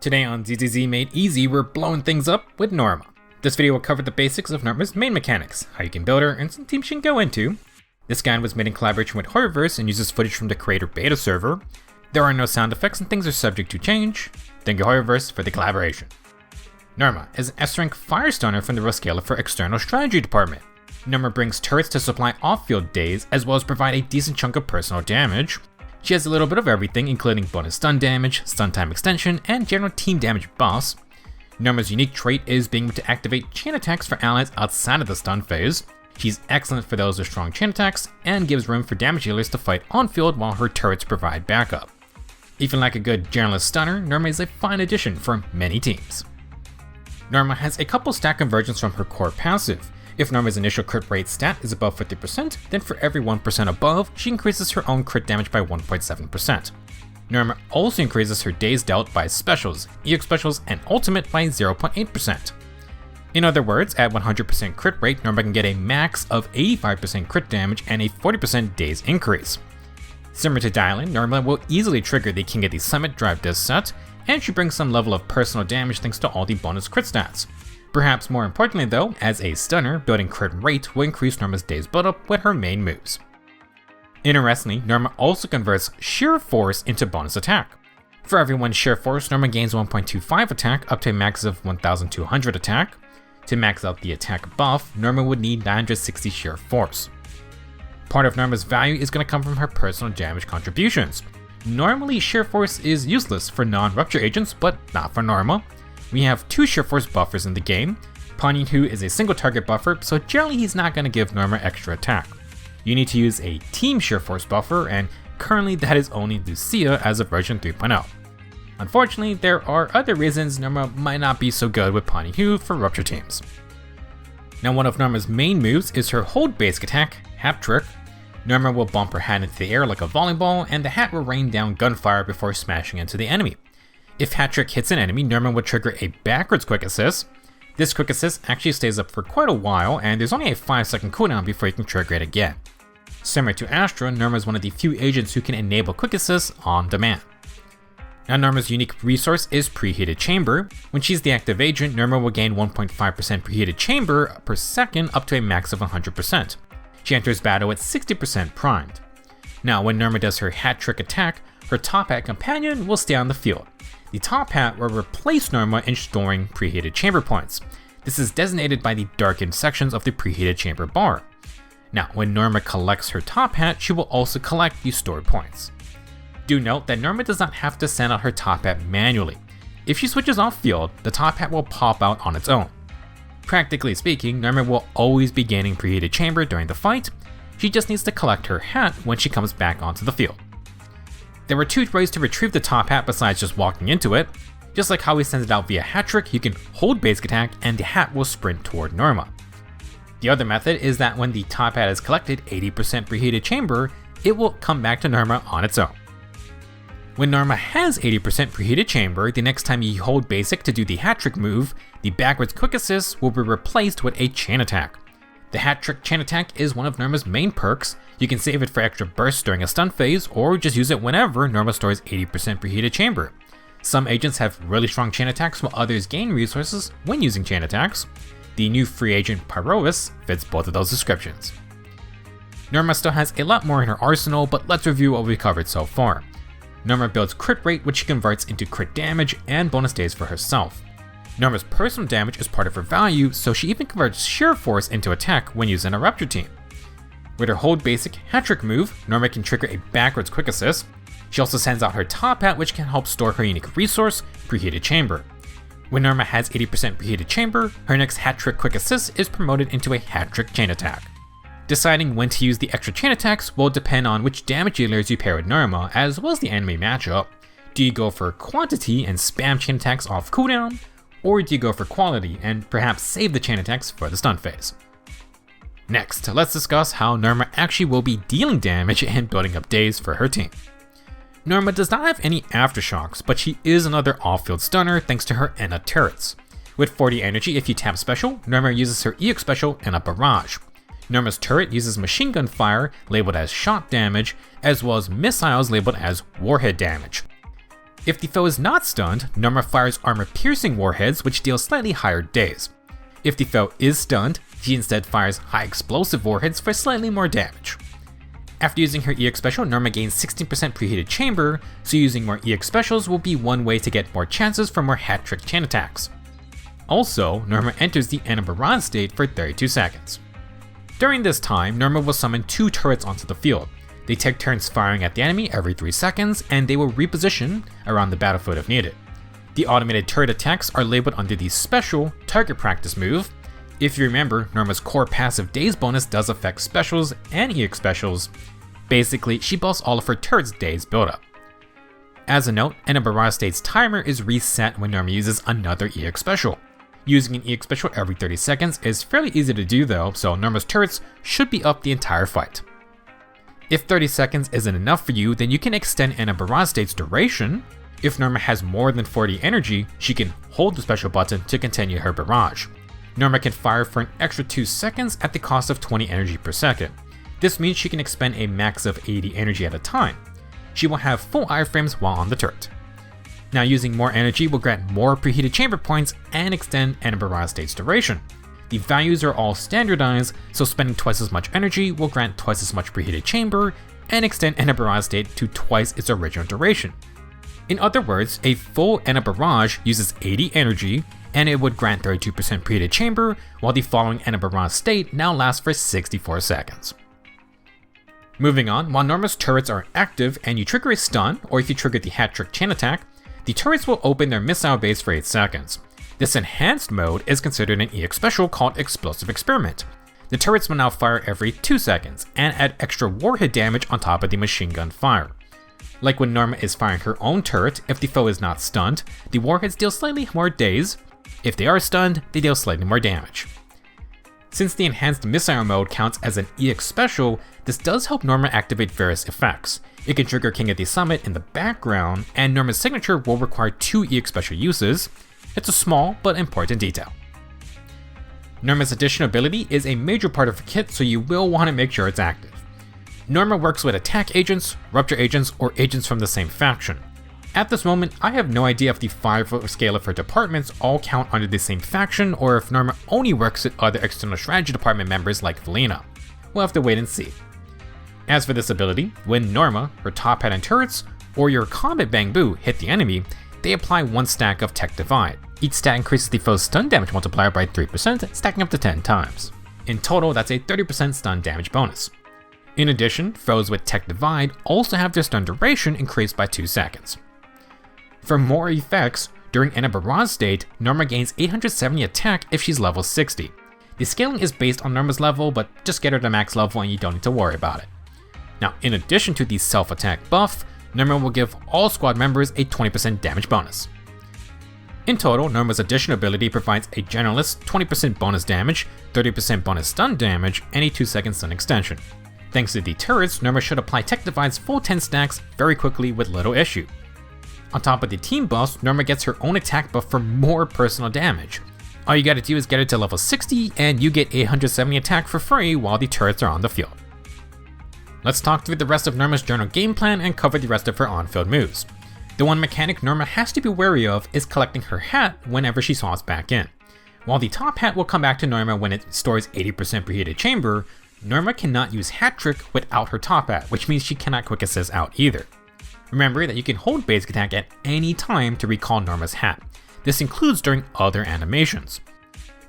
Today on ZZZ Made Easy, we're blowing things up with Norma. This video will cover the basics of Norma's main mechanics, how you can build her, and some teams you can go into. This guide was made in collaboration with Hoyocreators and uses footage from the creator beta server. There are no sound effects and things are subject to change. Thank you Hoyocreators for the collaboration. Norma is an S-rank fire stunner from the Roskilde for external strategy department. Norma brings turrets to supply off-field Daze, as well as provide a decent chunk of personal damage. She has a little bit of everything, including bonus stun damage, stun time extension, and general team damage buffs. Norma's unique trait is being able to activate chain attacks for allies outside of the stun phase. She's excellent for those with strong chain attacks, and gives room for damage dealers to fight on-field while her turrets provide backup. If you like a good generalist stunner, Norma is a fine addition for many teams. Norma has a couple stat conversions from her core passive. If Norma's initial crit rate stat is above 50%, then for every 1% above, she increases her own crit damage by 1.7%. Norma also increases her days dealt by specials, EX specials, and ultimate by 0.8%. In other words, at 100% crit rate, Norma can get a max of 85% crit damage and a 40% days increase. Similar to Dialing, Norma will easily trigger the King of the Summit drive this set, and she brings some level of personal damage thanks to all the bonus crit stats. Perhaps more importantly though, as a stunner, building crit rate will increase Norma's days build-up with her main moves. Interestingly, Norma also converts sheer force into bonus attack. For every 1 sheer force, Norma gains 1.25 attack up to a max of 1200 attack. To max out the attack buff, Norma would need 960 sheer force. Part of Norma's value is going to come from her personal damage contributions. Normally, sheer force is useless for non-rupture agents, but not for Norma. We have 2 sheer force buffers in the game. Ponyin is a single target buffer, so generally he's not going to give Norma extra attack. You need to use a team sheer force buffer, and currently that is only Lucia as of version 3.0. Unfortunately, there are other reasons Norma might not be so good with Ponyin for rupture teams. Now one of Norma's main moves is her hold basic attack, Hat Trick. Norma will bump her hat into the air like a volleyball, and the hat will rain down gunfire before smashing into the enemy. If Hat Trick hits an enemy, Norma will trigger a backwards quick assist. This quick assist actually stays up for quite a while, and there's only a 5-second cooldown before you can trigger it again. Similar to Astra, Norma is one of the few agents who can enable quick assists on demand. Now Norma's unique resource is Preheated Chamber. When she's the active agent, Norma will gain 1.5% Preheated Chamber per second up to a max of 100%. She enters battle at 60% primed. Now when Norma does her Hat Trick attack, her top hat companion will stay on the field. The top hat will replace Norma in storing preheated chamber points. This is designated by the darkened sections of the preheated chamber bar. Now, when Norma collects her top hat, she will also collect these stored points. Do note that Norma does not have to send out her top hat manually. If she switches off field, the top hat will pop out on its own. Practically speaking, Norma will always be gaining preheated chamber during the fight. She just needs to collect her hat when she comes back onto the field. There are 2 ways to retrieve the top hat besides just walking into it. Just like how he sends it out via Hat Trick, you can hold basic attack and the hat will sprint toward Norma. The other method is that when the top hat is collected 80% preheated chamber, it will come back to Norma on its own. When Norma has 80% preheated chamber, the next time you hold basic to do the Hat Trick move, the backwards quick assist will be replaced with a chain attack. The Hat Trick chain attack is one of Norma's main perks. You can save it for extra bursts during a stun phase, or just use it whenever Norma stores 80% preheated chamber. Some agents have really strong chain attacks while others gain resources when using chain attacks. The new free agent Pyrois fits both of those descriptions. Norma still has a lot more in her arsenal, but let's review what we've covered so far. Norma builds crit rate, which she converts into crit damage and bonus days for herself. Norma's personal damage is part of her value, so she even converts sheer force into attack when using a rupture team. With her hold basic Hat Trick move, Norma can trigger a backwards quick assist. She also sends out her top hat, which can help store her unique resource, Preheated Chamber. When Norma has 80% Preheated Chamber, her next Hat Trick quick assist is promoted into a Hat Trick chain attack. Deciding when to use the extra chain attacks will depend on which damage dealers you pair with Norma, as well as the enemy matchup. Do you go for quantity and spam chain attacks off cooldown? Or do you go for quality and perhaps save the chain attacks for the stun phase? Next, let's discuss how Norma actually will be dealing damage and building up days for her team. Norma does not have any aftershocks, but she is another off-field stunner thanks to her Enna turrets. With 40 energy if you tap special, Norma uses her EX special and a Barrage. Norma's turret uses machine gun fire labeled as shot damage, as well as missiles labeled as warhead damage. If the foe is not stunned, Norma fires armor-piercing warheads which deal slightly higher daze. If the foe is stunned, she instead fires high-explosive warheads for slightly more damage. After using her EX special, Norma gains 16% preheated chamber, so using more EX specials will be one way to get more chances for more hat-trick chain attacks. Also, Norma enters the end of Barrage state for 32 seconds. During this time, Norma will summon 2 turrets onto the field. They take turns firing at the enemy every 3 seconds, and they will reposition around the battlefield if needed. The automated turret attacks are labeled under the special target practice move. If you remember, Norma's core passive Daze bonus does affect specials and EX specials. Basically, she buffs all of her turrets' Daze buildup. As a note, and a Barrage state's timer is reset when Norma uses another EX special. Using an EX special every 30 seconds is fairly easy to do though, so Norma's turrets should be up the entire fight. If 30 seconds isn't enough for you, then you can extend Ana Barrage state's duration. If Norma has more than 40 energy, she can hold the special button to continue her barrage. Norma can fire for an extra 2 seconds at the cost of 20 energy per second. This means she can expend a max of 80 energy at a time. She will have full iframes while on the turret. Now using more energy will grant more preheated chamber points and extend Ana Barrage state's duration. The values are all standardized, so spending twice as much energy will grant twice as much preheated chamber and extend Ana Barrage state to twice its original duration. In other words, a full Ana Barrage uses 80 energy and it would grant 32% preheated chamber, while the following Ana Barrage state now lasts for 64 seconds. Moving on, while Norma's turrets are active and you trigger a stun, or if you trigger the hat-trick chain attack, the turrets will open their missile base for 8 seconds. This enhanced mode is considered an EX special called Explosive Experiment. The turrets will now fire every 2 seconds and add extra warhead damage on top of the machine gun fire. Like when Norma is firing her own turret, if the foe is not stunned, the warheads deal slightly more daze. If they are stunned, they deal slightly more damage. Since the enhanced missile mode counts as an EX special, this does help Norma activate various effects. It can trigger King of the Summit in the background, and Norma's signature will require 2 EX special uses. It's a small but important detail. Norma's additional ability is a major part of her kit, so you will want to make sure it's active. Norma works with attack agents, rupture agents, or agents from the same faction. At this moment, I have no idea if the 5 scale of her departments all count under the same faction, or if Norma only works with other external strategy department members like Valina. We'll have to wait and see. As for this ability, when Norma, her top hat and turrets, or your combat bang boo hit the enemy, they apply 1 stack of Tech Divide. Each stack increases the foe's stun damage multiplier by 3%, stacking up to 10 times. In total, that's a 30% stun damage bonus. In addition, foes with Tech Divide also have their stun duration increased by 2 seconds. For more effects, during Ana Barrage state, Norma gains 870 attack if she's level 60. The scaling is based on Norma's level, but just get her to max level and you don't need to worry about it. Now, in addition to the self-attack buff, Norma will give all squad members a 20% damage bonus. In total, Norma's additional ability provides a generalist 20% bonus damage, 30% bonus stun damage, and a 2-second stun extension. Thanks to the turrets, Norma should apply Tech Divide's full 10 stacks very quickly with little issue. On top of the team buffs, Norma gets her own attack buff for more personal damage. All you gotta do is get her to level 60 and you get 870 attack for free while the turrets are on the field. Let's talk through the rest of Norma's journal game plan and cover the rest of her on-field moves. The one mechanic Norma has to be wary of is collecting her hat whenever she swaps back in. While the top hat will come back to Norma when it stores 80% preheated chamber, Norma cannot use hat trick without her top hat, which means she cannot quick assist out either. Remember that you can hold basic attack at any time to recall Norma's hat. This includes during other animations.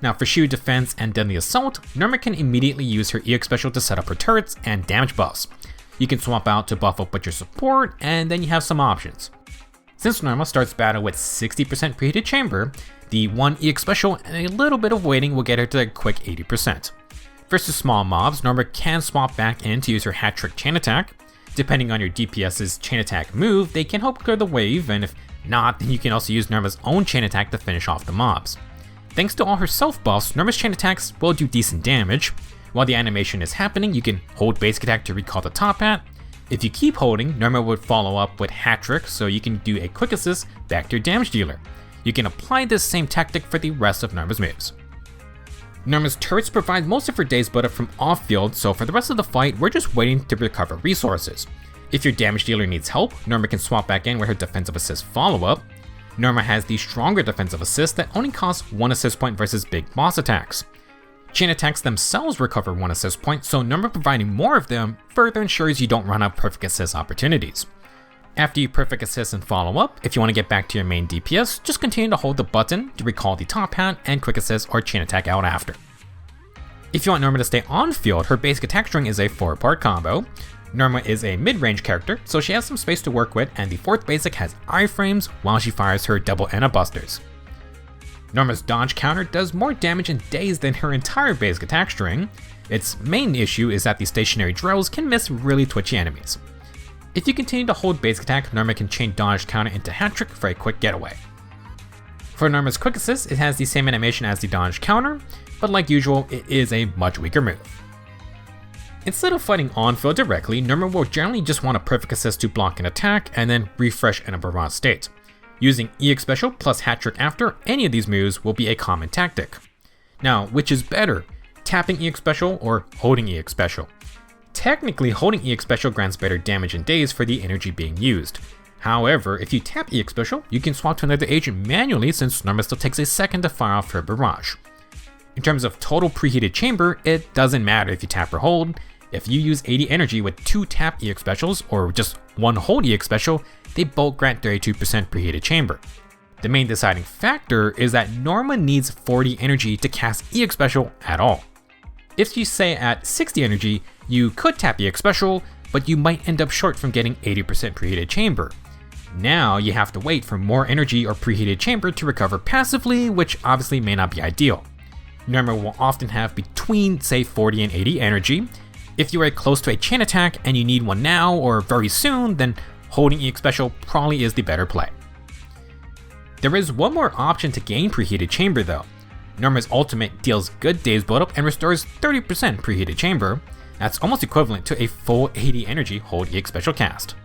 Now for shield defense and deadly assault, Norma can immediately use her EX special to set up her turrets and damage buffs. You can swap out to buff up with your support, and then you have some options. Since Norma starts battle with 60% preheated chamber, the 1 EX special and a little bit of waiting will get her to a quick 80%. Versus small mobs, Norma can swap back in to use her hat trick chain attack. Depending on your DPS's chain attack move, they can help clear the wave, and if not, then you can also use Norma's own chain attack to finish off the mobs. Thanks to all her self buffs, Norma's chain attacks will do decent damage. While the animation is happening, you can hold basic attack to recall the top hat. If you keep holding, Norma would follow up with hat trick, so you can do a quick assist back to your damage dealer. You can apply this same tactic for the rest of Norma's moves. Norma's turrets provide most of her Daze buildup from off-field, so for the rest of the fight, we're just waiting to recover resources. If your damage dealer needs help, Norma can swap back in with her defensive assist follow-up. Norma has the stronger defensive assist that only costs 1 assist point versus big boss attacks. Chain attacks themselves recover 1 assist point, so Norma providing more of them further ensures you don't run out of perfect assist opportunities. After you perfect assist and follow up, if you want to get back to your main DPS, just continue to hold the button to recall the top hat and quick assist or chain attack out after. If you want Norma to stay on field, her basic attack string is a 4-part combo. Norma is a mid-range character, so she has some space to work with, and the 4th basic has iframes while she fires her double Anna busters. Norma's dodge counter does more damage in Daze than her entire basic attack string. Its main issue is that the stationary drills can miss really twitchy enemies. If you continue to hold basic attack, Norma can chain dodge counter into hat trick for a quick getaway. For Norma's quick assist, it has the same animation as the dodge counter, but like usual, it is a much weaker move. Instead of fighting on field directly, Norma will generally just want a perfect assist to block an attack and then refresh in a barrage state. Using EX special plus hat trick after any of these moves will be a common tactic. Now, which is better, tapping EX special or holding EX special? Technically, holding EX special grants better damage in Daze for the energy being used. However, if you tap EX special, you can swap to another agent manually since Norma still takes a second to fire off her barrage. In terms of total preheated chamber, it doesn't matter if you tap or hold. If you use 80 energy with 2 tap EX specials or just 1 hold EX special, they both grant 32% preheated chamber. The main deciding factor is that Norma needs 40 energy to cast EX special at all. If you say at 60 energy, you could tap EX special, but you might end up short from getting 80% preheated chamber. Now you have to wait for more energy or preheated chamber to recover passively, which obviously may not be ideal. Norma will often have between say 40 and 80 energy. If you are close to a chain attack and you need one now or very soon, then holding EX special probably is the better play. There is one more option to gain preheated chamber though. Norma's ultimate deals good Daze buildup and restores 30% preheated chamber. That's almost equivalent to a full 80 energy hold EX special cast.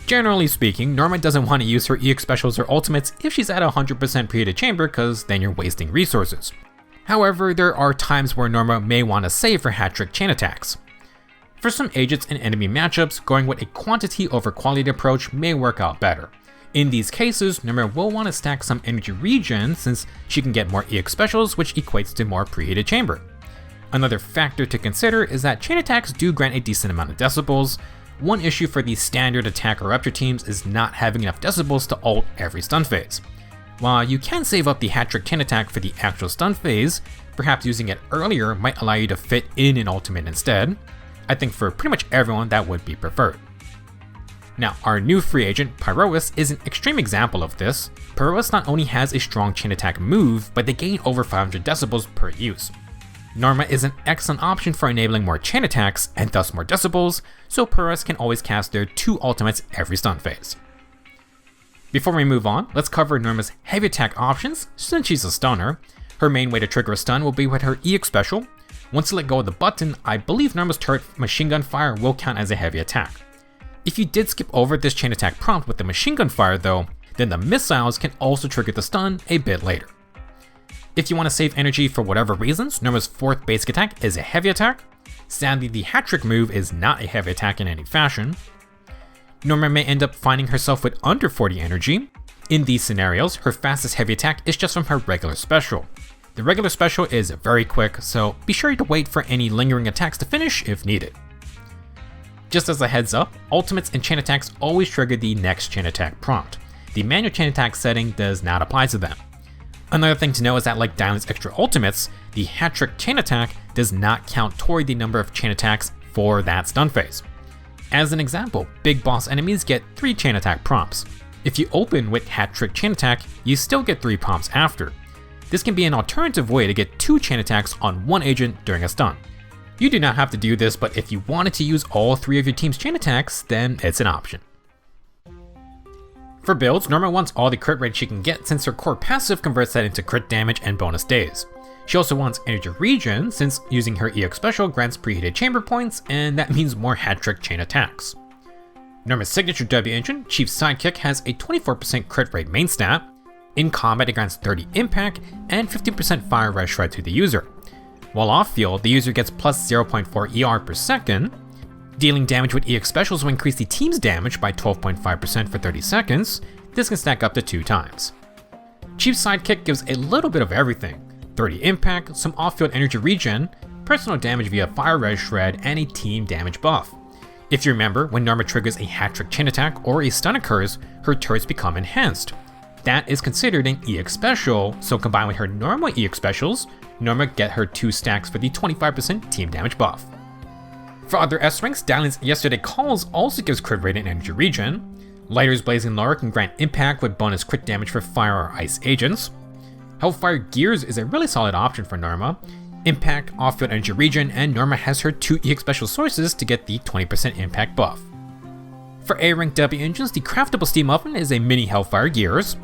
Generally speaking, Norma doesn't want to use her EX specials or ultimates if she's at 100% preheated chamber because then you're wasting resources. However, there are times where Norma may want to save for hat trick chain attacks. For some agents and enemy matchups, going with a quantity over quality approach may work out better. In these cases, Norma will want to stack some energy regen since she can get more EX specials, which equates to more preheated chamber. Another factor to consider is that chain attacks do grant a decent amount of decibels. One issue for the standard attack or raptor teams is not having enough decibels to ult every stun phase. While you can save up the hat trick chain attack for the actual stun phase, perhaps using it earlier might allow you to fit in an ultimate instead. I think for pretty much everyone that would be preferred. Now, our new free agent, Pyrois, is an extreme example of this. Pyrois not only has a strong chain attack move, but they gain over 500 decibels per use. Norma is an excellent option for enabling more chain attacks and thus more decibels, so Pyrois can always cast their 2 ultimates every stun phase. Before we move on, let's cover Norma's heavy attack options. Since she's a stunner, her main way to trigger a stun will be with her EX special. Once you let go of the button, I believe Norma's turret machine gun fire will count as a heavy attack. If you did skip over this chain attack prompt with the machine gun fire though, then the missiles can also trigger the stun a bit later. If you want to save energy for whatever reasons, Norma's 4th basic attack is a heavy attack. Sadly, the hat trick move is not a heavy attack in any fashion. Norma may end up finding herself with under 40 energy. In these scenarios, her fastest heavy attack is just from her regular special. The regular special is very quick, so be sure to wait for any lingering attacks to finish if needed. Just as a heads up, ultimates and chain attacks always trigger the next chain attack prompt. The manual chain attack setting does not apply to them. Another thing to know is that like Dylan's extra ultimates, the hat trick chain attack does not count toward the number of chain attacks for that stun phase. As an example, big boss enemies get 3 chain attack prompts. If you open with hat trick chain attack, you still get 3 prompts after. This can be an alternative way to get 2 chain attacks on one agent during a stun. You do not have to do this, but if you wanted to use all 3 of your team's chain attacks, then it's an option. For builds, Norma wants all the crit rate she can get since her core passive converts that into crit damage and bonus days. She also wants energy regen since using her EX special grants preheated chamber points, and that means more hat trick chain attacks. Norma's signature W engine, Chief Sidekick, has a 24% crit rate main stat. In combat, it grants 30 impact and 50% fire rush shred to the user. While off field, the user gets plus 0.4 ER per second. Dealing damage with EX specials will increase the team's damage by 12.5% for 30 seconds. This can stack up to 2 times. Chief's sidekick gives a little bit of everything: 30 impact, some off-field energy regen, personal damage via fire red shred, and a team damage buff. If you remember, when Norma triggers a hat-trick chain attack or a stun occurs, her turrets become enhanced. That is considered an EX special, so combined with her normal EX specials, Norma get her 2 stacks for the 25% team damage buff. For other S ranks, Dalian's Yesterday Calls also gives crit rate and energy regen. Lighter's Blazing Laura can grant impact with bonus crit damage for fire or ice agents. Hellfire Gears is a really solid option for Norma. Impact, off-field energy regen, and Norma has her 2 EX special sources to get the 20% impact buff. For A rank W engines, the craftable steam oven is a mini Hellfire Gears.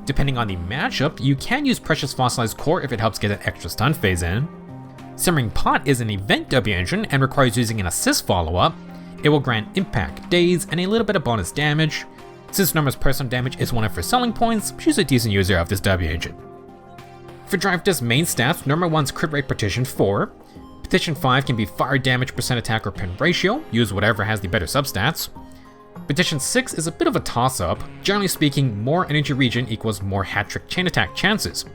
Depending on the matchup, you can use Precious Fossilized Core if it helps get an extra stun phase in. Simmering Pot is an event W engine and requires using an assist follow-up. It will grant impact, daze, and a little bit of bonus damage. Since Norma's personal damage is one of her selling points, she's a decent user of this W engine. For Drive Disc main stats, Norma wants crit rate Petition 4. Petition 5 can be fire damage, percent attack, or pen ratio, use whatever has the better substats. Petition 6 is a bit of a toss-up. Generally speaking, more energy regen equals more hat-trick chain attack chances.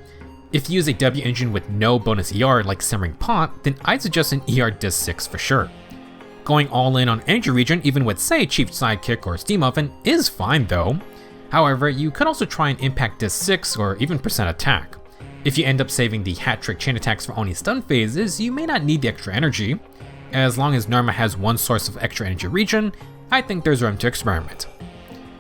If you use a W engine with no bonus ER like Simmering Pot, then I'd suggest an ER Disc 6 for sure. Going all in on energy regen, even with say Chief Sidekick or Steam Oven, is fine though. However, you could also try an Impact Disc 6 or even percent attack. If you end up saving the hat-trick chain attacks for only stun phases, you may not need the extra energy. As long as Norma has one source of extra energy regen, I think there's room to experiment.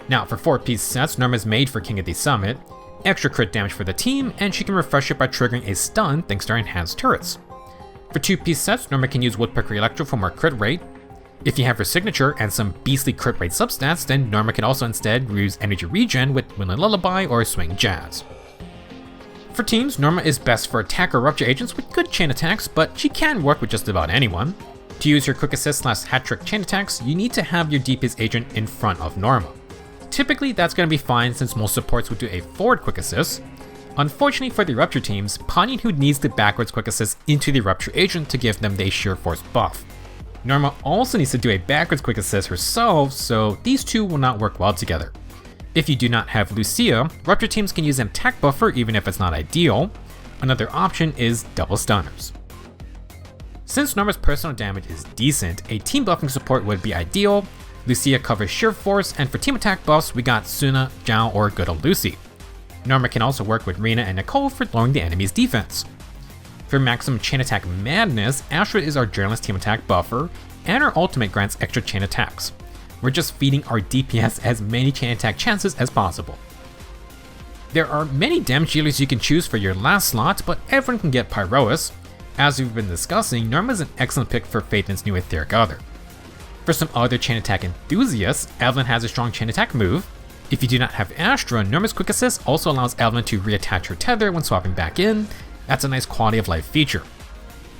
Now for 4-piece sets, Norma's made for King of the Summit. Extra crit damage for the team, and she can refresh it by triggering a stun thanks to her enhanced turrets. For 2-piece sets, Norma can use Woodpecker Electro for more crit rate. If you have her signature and some beastly crit rate substats, then Norma can also instead use energy regen with Windland Lullaby or Swing Jazz. For teams, Norma is best for attack or rupture agents with good chain attacks, but she can work with just about anyone. To use your quick assist / hat-trick chain attacks, you need to have your DPS agent in front of Norma. Typically, that's going to be fine since most supports would do a forward quick assist. Unfortunately for the Rupture teams, Ponyan Hu needs the backwards quick assist into the Rupture agent to give them the sheer force buff. Norma also needs to do a backwards quick assist herself, so these two will not work well together. If you do not have Lucia, Rupture teams can use an attack buffer even if it's not ideal. Another option is double stunners. Since Norma's personal damage is decent, a team buffing support would be ideal. Lucia covers sheer force, and for team attack buffs, we got Suna, Zhao, or good old Lucy. Norma can also work with Rina and Nicole for lowering the enemy's defense. For maximum chain attack madness, Astra is our journalist team attack buffer, and her ultimate grants extra chain attacks. We're just feeding our DPS as many chain attack chances as possible. There are many damage dealers you can choose for your last slot, but everyone can get Pyroas. As we've been discussing, Norma is an excellent pick for Phaeton's new Etheric Other. For some other chain attack enthusiasts, Evelyn has a strong chain attack move. If you do not have Astra, Norma's quick assist also allows Evelyn to reattach her tether when swapping back in. That's a nice quality of life feature.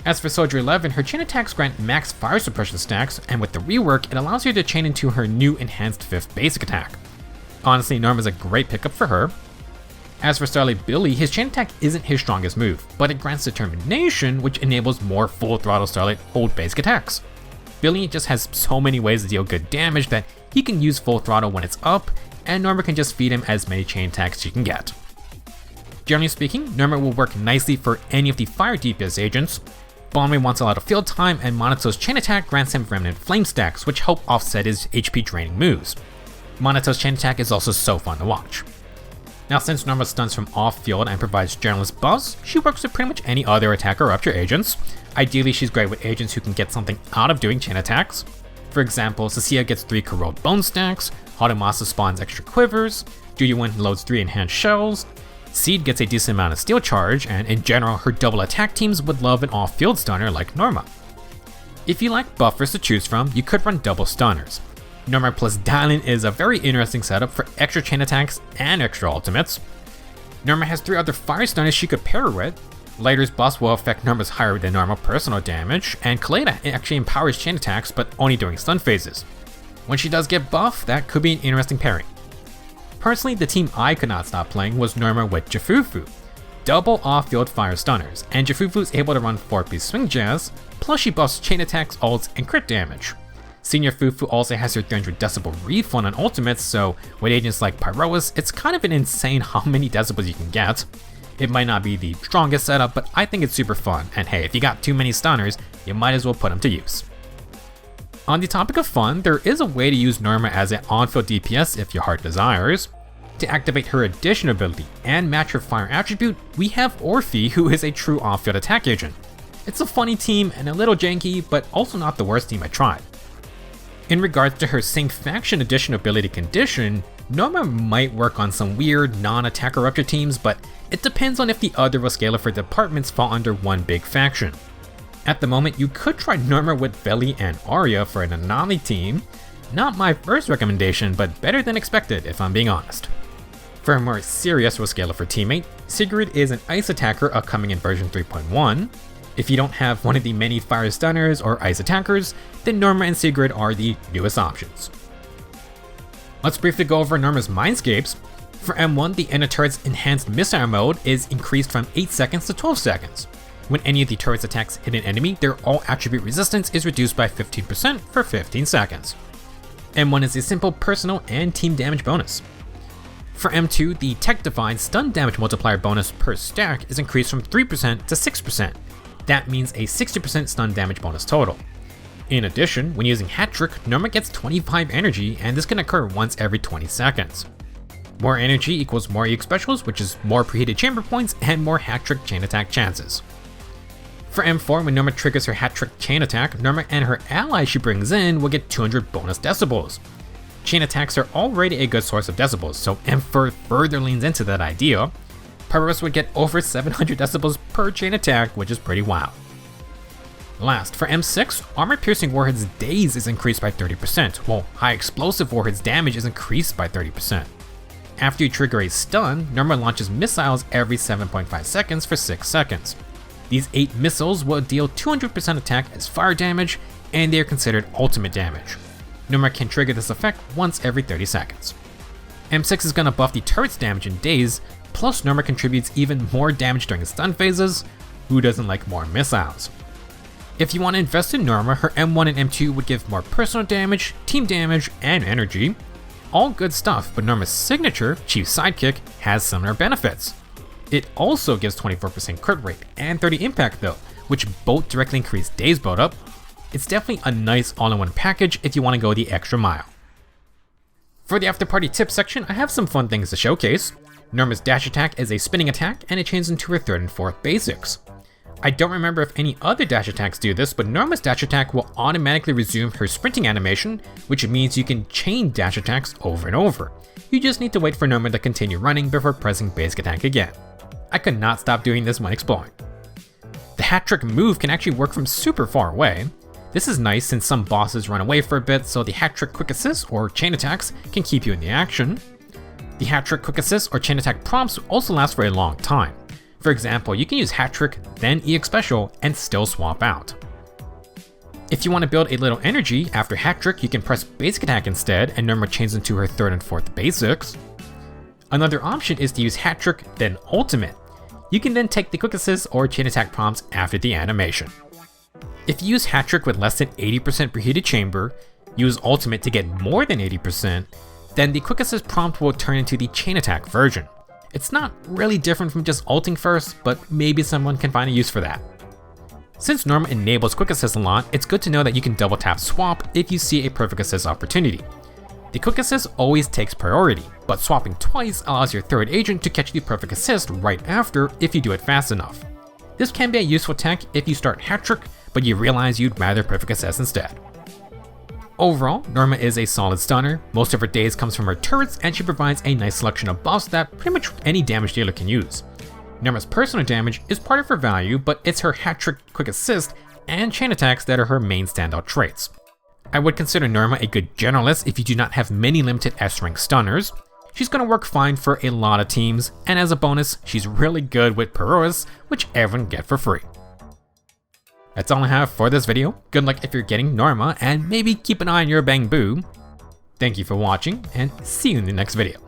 As for Soldier 11, her chain attacks grant max fire suppression stacks, and with the rework, it allows her to chain into her new enhanced 5th basic attack. Honestly, Norma's a great pickup for her. As for Starlight Billy, his chain attack isn't his strongest move, but it grants determination, which enables more full throttle Starlight hold basic attacks. Billy just has so many ways to deal good damage that he can use full throttle when it's up, and Norma can just feed him as many chain attacks as she can get. Generally speaking, Norma will work nicely for any of the fire DPS agents. Bonway wants a lot of field time, and Monato's chain attack grants him Remnant Flame stacks, which help offset his HP draining moves. Monato's chain attack is also so fun to watch. Now since Norma stuns from off-field and provides journalist buffs, she works with pretty much any other attack or rupture agents. Ideally, she's great with agents who can get something out of doing chain attacks. For example, Cecilia gets 3 corrode bone stacks, Haudamasa spawns extra quivers, Judywen loads 3 enhanced shells, Seed gets a decent amount of steel charge, and in general, her double attack teams would love an off-field stunner like Norma. If you like buffers to choose from, you could run double stunners. Norma plus Dalian is a very interesting setup for extra chain attacks and extra ultimates. Norma has 3 other fire stunners she could pair with. Lighter's boss will affect Norma's higher than normal personal damage, and Kaleda actually empowers chain attacks but only during stun phases. When she does get buffed, that could be an interesting pairing. Personally, the team I could not stop playing was Norma with Jafufu. Double off-field fire stunners, and Jafufu is able to run 4-piece swing jazz, plus she buffs chain attacks, ults, and crit damage. Senior Fufu also has her 300 decibel refund on ultimates, so with agents like Pyroas, it's kind of an insane how many decibels you can get. It might not be the strongest setup, but I think it's super fun, and hey, if you got too many stunners, you might as well put them to use. On the topic of fun, there is a way to use Norma as an on-field DPS if your heart desires. To activate her addition ability and match her fire attribute, we have Orphe, who is a true off-field attack agent. It's a funny team and a little janky, but also not the worst team I tried. In regards to her same faction addition ability condition, Norma might work on some weird non-attacker rupture teams, but it depends on if the other Wascalifer departments fall under one big faction. At the moment, you could try Norma with Veli and Arya for an anomaly team. Not my first recommendation, but better than expected if I'm being honest. For a more serious Wascalifer teammate, Sigrid is an ice attacker upcoming in version 3.1. If you don't have one of the many fire stunners or ice attackers, then Norma and Sigrid are the newest options. Let's briefly go over Norma's Mindscapes. For M1, the inner turret's enhanced missile mode is increased from 8 seconds to 12 seconds. When any of the turret's attacks hit an enemy, their all attribute resistance is reduced by 15% for 15 seconds. M1 is a simple personal and team damage bonus. For M2, the Tech Divine stun damage multiplier bonus per stack is increased from 3% to 6%. That means a 60% stun damage bonus total. In addition, when using Hat Trick, Norma gets 25 energy, and this can occur once every 20 seconds. More energy equals more EX specials, which is more preheated chamber points and more Hat Trick chain attack chances. For M4, when Norma triggers her Hat Trick chain attack, Norma and her ally she brings in will get 200 bonus decibels. Chain attacks are already a good source of decibels, so M4 further leans into that idea. Pyroas would get over 700 decibels per chain attack, which is pretty wild. Last, for M6, armor piercing warheads Daze is increased by 30%, while high explosive warheads damage is increased by 30%. After you trigger a stun, Norma launches missiles every 7.5 seconds for 6 seconds. These 8 missiles will deal 200% attack as fire damage, and they are considered ultimate damage. Norma can trigger this effect once every 30 seconds. M6 is going to buff the turret's damage in Daze, plus Norma contributes even more damage during stun phases. Who doesn't like more missiles? If you want to invest in Norma, her M1 and M2 would give more personal damage, team damage, and energy. All good stuff, but Norma's signature, Chief Sidekick, has similar benefits. It also gives 24% crit rate and 30 impact though, which both directly increase Daze build-up. It's definitely a nice all-in-one package if you want to go the extra mile. For the after party tips section, I have some fun things to showcase. Norma's dash attack is a spinning attack and it changes into her 3rd and 4th basics. I don't remember if any other dash attacks do this, but Norma's dash attack will automatically resume her sprinting animation, which means you can chain dash attacks over and over. You just need to wait for Norma to continue running before pressing basic attack again. I could not stop doing this when exploring. The Hat Trick move can actually work from super far away. This is nice since some bosses run away for a bit, so the Hat Trick quick assist or chain attacks can keep you in the action. The Hat Trick quick assist or chain attack prompts also last for a long time. For example, you can use Hat Trick, then EX Special, and still swap out. If you want to build a little energy after Hat Trick, you can press Basic Attack instead, and Norma changes into her 3rd and 4th basics. Another option is to use Hat Trick, then Ultimate. You can then take the Quick Assist or Chain Attack prompts after the animation. If you use Hat Trick with less than 80% preheated chamber, use Ultimate to get more than 80%, then the Quick Assist prompt will turn into the Chain Attack version. It's not really different from just ulting first, but maybe someone can find a use for that. Since Norma enables Quick Assist a lot, it's good to know that you can double tap swap if you see a perfect assist opportunity. The Quick Assist always takes priority, but swapping twice allows your 3rd agent to catch the perfect assist right after if you do it fast enough. This can be a useful tech if you start Hat Trick, but you realize you'd rather perfect assist instead. Overall, Norma is a solid stunner. Most of her Daze comes from her turrets, and she provides a nice selection of buffs that pretty much any damage dealer can use. Norma's personal damage is part of her value, but it's her Hat Trick, Quick Assist, and chain attacks that are her main standout traits. I would consider Norma a good generalist if you do not have many limited S-rank stunners. She's going to work fine for a lot of teams, and as a bonus, she's really good with Pyroas, which everyone get for free. That's all I have for this video. Good luck if you're getting Norma, and maybe keep an eye on your Bang Boo. Thank you for watching, and see you in the next video.